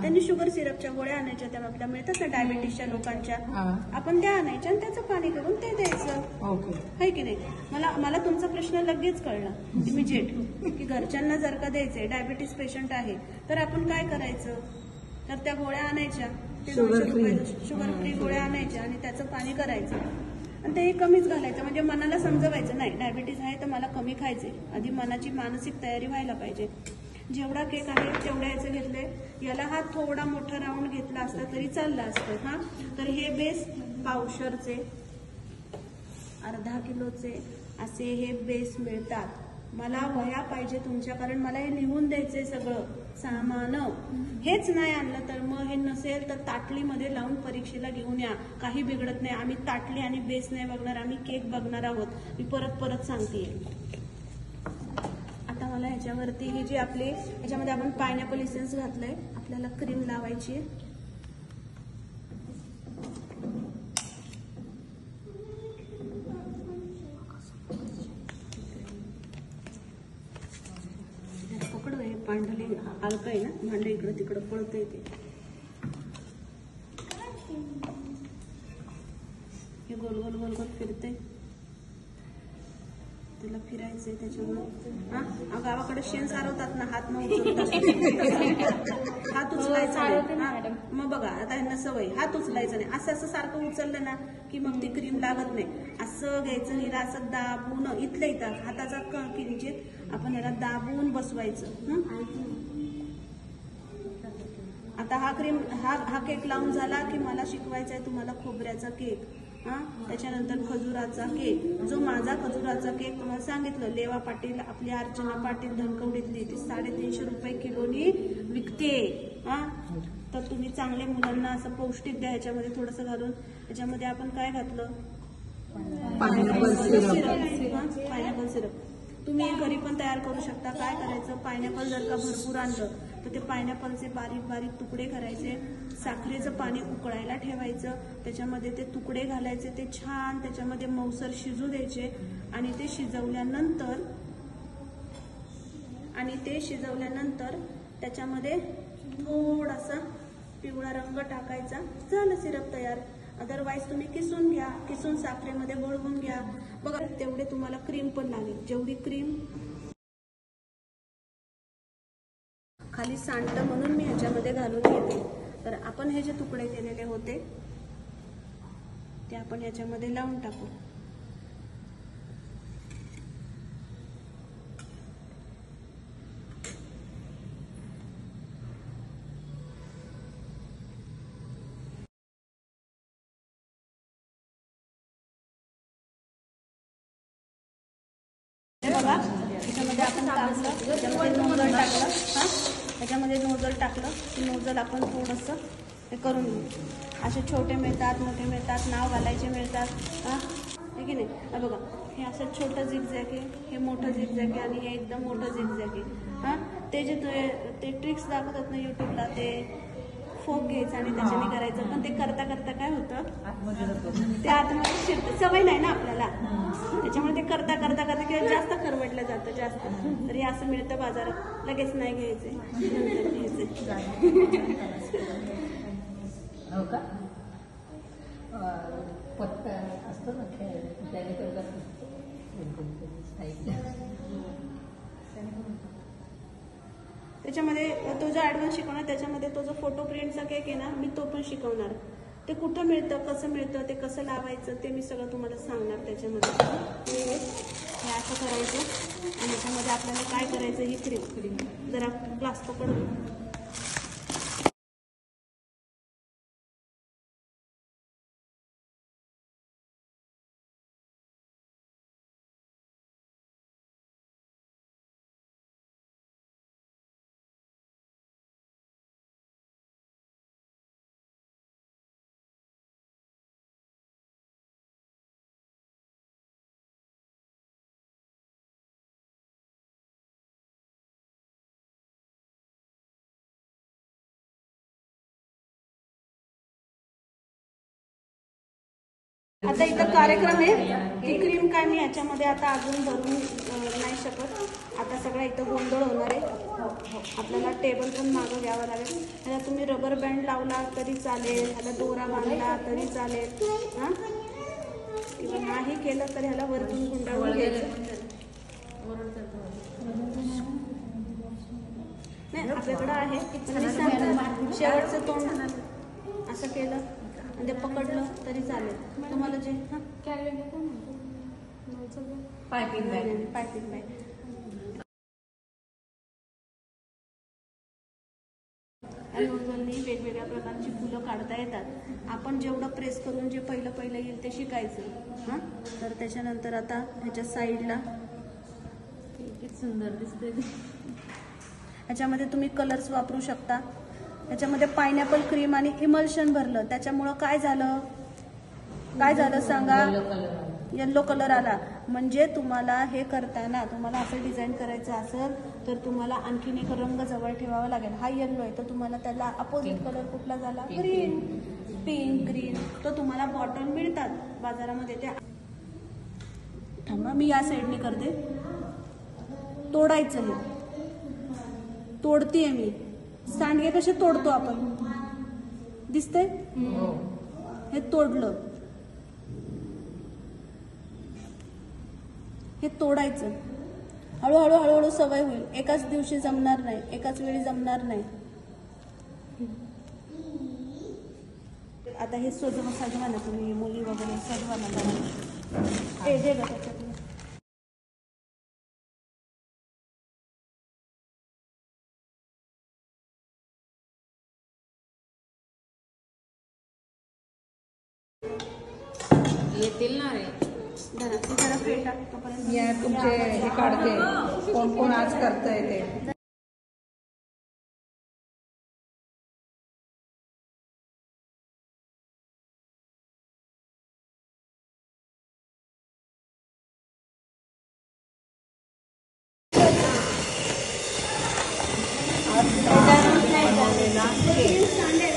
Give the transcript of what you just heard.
त्यांनी शुगर सिरपच्या गोळ्या आणायच्या, त्या आपल्या मिळतात ना डायबिटीसच्या लोकांच्या, आपण त्या आणायच्या आणि त्याचं पाणी करून ते द्यायचं. आहे की नाही? मला तुमचा प्रश्न लगेच कळला इमिजिएट, की घरच्यांना जर का द्यायचंय, डायबिटीस पेशंट आहे तर आपण काय करायचं, तर त्या गोळ्या आणायच्या, ते 200 रुपये शुगर फ्री गोळ्या आणायच्या आणि त्याचं पाणी करायचं आणि ते कमीच घालायचं. म्हणजे मनाला समजवायचं नाही डायबिटीस आहे तर मला कमी खायचे, आधी मनाची मानसिक तयारी व्हायला पाहिजे. जेवढा केक आहे तेवढ्या याचे घेतले, याला हा थोडा मोठा राऊंड घेतला असता तरी चालला असतं. हा, तर हे बेस पावशरचे, अर्धा किलोचे असे हे बेस मिळतात. मला वह्या पाहिजे तुमच्या, कारण मला हे लिहून द्यायचंय सगळं सामान. हेच नाही आणलं तर मग हे नसेल तर ताटलीमध्ये लावून परीक्षेला घेऊन या, काही बिघडत नाही. आम्ही ताटली आणि बेस नाही बघणार, आम्ही केक बघणार आहोत. मी परत सांगते. आता मला ह्याच्यावरती ही जी आपली, ह्याच्यामध्ये आपण पायनॅपल इसेन्स घातलंय, आपल्याला क्रीम लावायची आहे. पकड, हे पांढरे हलकं आहे ना, भांडे इकडं तिकडं पळतंय ते. हे गोल गोल गोल गोल फिरतंय, त्याला फिरायचंय. त्याच्यामुळे गावाकडे शेण सारवतात ना, हात न उचलतात, हात उचलायचा नाही. मग बघा आता ह्यांना सवय, हात उचलायचा नाही. असं सारखं उचललं ना की मग ती क्रीम लागत नाही. असं घ्यायचं, हिला असं दाबून इथं हाताचा किंचित आपण याला दाबून बसवायचं. आता हा केक लावून झाला की मला शिकवायचा आहे तुम्हाला खोबऱ्याचा केक. त्याच्यानंतर खजुराचा केक. जो माझा खजुराचा केक तुम्हाला सांगितलं, लेवा पाटील, आपली अर्चना पाटील धनकवडीतली, ती 350 रुपये किलोनी विकते. तर तुम्ही चांगले मुलांना असं पौष्टिक द्या. ह्याच्यामध्ये थोडंसं घालून, ह्याच्यामध्ये आपण काय घातलं, पायनॅपल सिरप. तुम्ही घरी पण तयार करू शकता. काय करायचं, पायनॅपल जर का भरपूर आणलं तर ते पायनॅपलचे बारीक बारीक तुकडे करायचे, साखरेचं पाणी उकळायला ठेवायचं, त्याच्यामध्ये ते तुकडे घालायचे, ते छान त्याच्यामध्ये मऊसर शिजू द्यायचे आणि ते शिजवल्यानंतर त्याच्यामध्ये थोडासा पिवळा रंग टाकायचा, झालं सिरप तयार. अदरवाईज तुम्ही किसून घ्या, किसून साखरेमध्ये बुडवून घ्या. बघा तेवढे तुम्हाला क्रीम पण लागेल. जेवढी क्रीम खाली सांडतं म्हणून मी ह्याच्यामध्ये घालून घेते. तर आपण हे जे तुकडे केलेले होते ते आपण ह्याच्यामध्ये लावून टाकू. बघा ह्याच्यामध्ये आपण टाकलं, ह्याच्यामध्ये नोझल टाकलं. ह्याच्यामध्ये नोझल टाकलं की नोझल आपण थोडंसं हे करून घेऊ. असे छोटे मिळतात, मोठे मिळतात, नाव घालायचे मिळतात. आहे की नाही? बघा हे असं छोटं झिगझॅग आहे, हे मोठं झिगझॅग आहे आणि हे एकदम मोठं झिगझॅग आहे. ते जे ते ट्रिक्स दाखवतात ना यूट्यूबला, ते फोक घ्यायचं आणि त्याच्याने करायचं, पण ते करता करता काय होतं, ते आतमध्ये शिरतं. सवय नाही ना आपल्याला, त्याच्यामुळे ते करता करता करता किंवा जास्त खरवटलं जातं जास्त. तर हे असं मिळतं बाजारात, लगेच नाही घ्यायचे, नंतर घ्यायचे. हो का? पत्ता असतो ना, त्याच्यामध्ये तो जो ॲडव्हान्स शिकवणार, त्याच्यामध्ये तो जो फोटो प्रिंटचा केक आहे ना, मी तो पण शिकवणार. ते कुठं मिळतं, कसं मिळतं, ते कसं लावायचं, ते मी सगळं तुम्हाला सांगणार. त्याच्यामध्ये हे असं करायचं आणि त्याच्यामध्ये आपल्याला काय करायचं, ही क्रीम जरा ग्लास पकड. आता इथं कार्यक्रम आहे. ती क्रीम काय मी याच्यामध्ये आता अजून भरून नाही शकत. आता सगळा इथं गोंधळ होणार आहे. आपल्याला टेबल पण मागं घ्यावं लागेल. ह्याला तुम्ही रबर बँड लावला तरी चालेल, ह्याला दोरा बांधला तरी चालेल हां, किंवा नाही केलं तर ह्याला वरतून गुंडाळून घ्यायचं. नाही आपल्याकडं आहे. शेवटचं तोंड असं केलं आणि ते पकडलं तरी चालेल. तुम्हाला जे पायपिंग बॅग नोझलनी वेगवेगळ्या प्रकारची फुलं काढता येतात. आपण जेवढं प्रेस करून जे पहिलं येईल ते शिकायचं हां. तर त्याच्यानंतर आता ह्याच्या साईडला किती सुंदर दिसते. ह्याच्यामध्ये तुम्ही कलर्स वापरू शकता. ह्याच्यामध्ये पायनॅपल क्रीम आणि इमल्शन भरलं, त्याच्यामुळं काय झालं सांगा, येल्लो कलर आला. म्हणजे तुम्हाला हे करताना तुम्हाला असं डिझाईन करायचं असेल तर तुम्हाला आणखीन एक रंग जवळ ठेवावा लागेल. हा येल्लो आहे तर तुम्हाला त्याला अपोजिट कलर कुठला झाला, ग्रीन, पिंक, ग्रीन. तो तुम्हाला बॉटल मिळतात बाजारामध्ये. त्या थांबा मी या साईडने करते. तोडायचं हे तोडतीये मी. सांडगे कसे तोडतो आपण, दिसतंय हे तोडलं. हे तोडायचं. हळूहळू सवय होईल. एकाच दिवशी जमणार नाही, एकाच वेळी जमणार नाही. आता हे सजवा ना तुम्ही, मुली वगैरे सजवा ना जरा. दे ग त्याच्यात. येतील ना रे जरा फेटा तोपर्यंत या तुमचे हे काढते. कोण आज करतंय ते. सांडे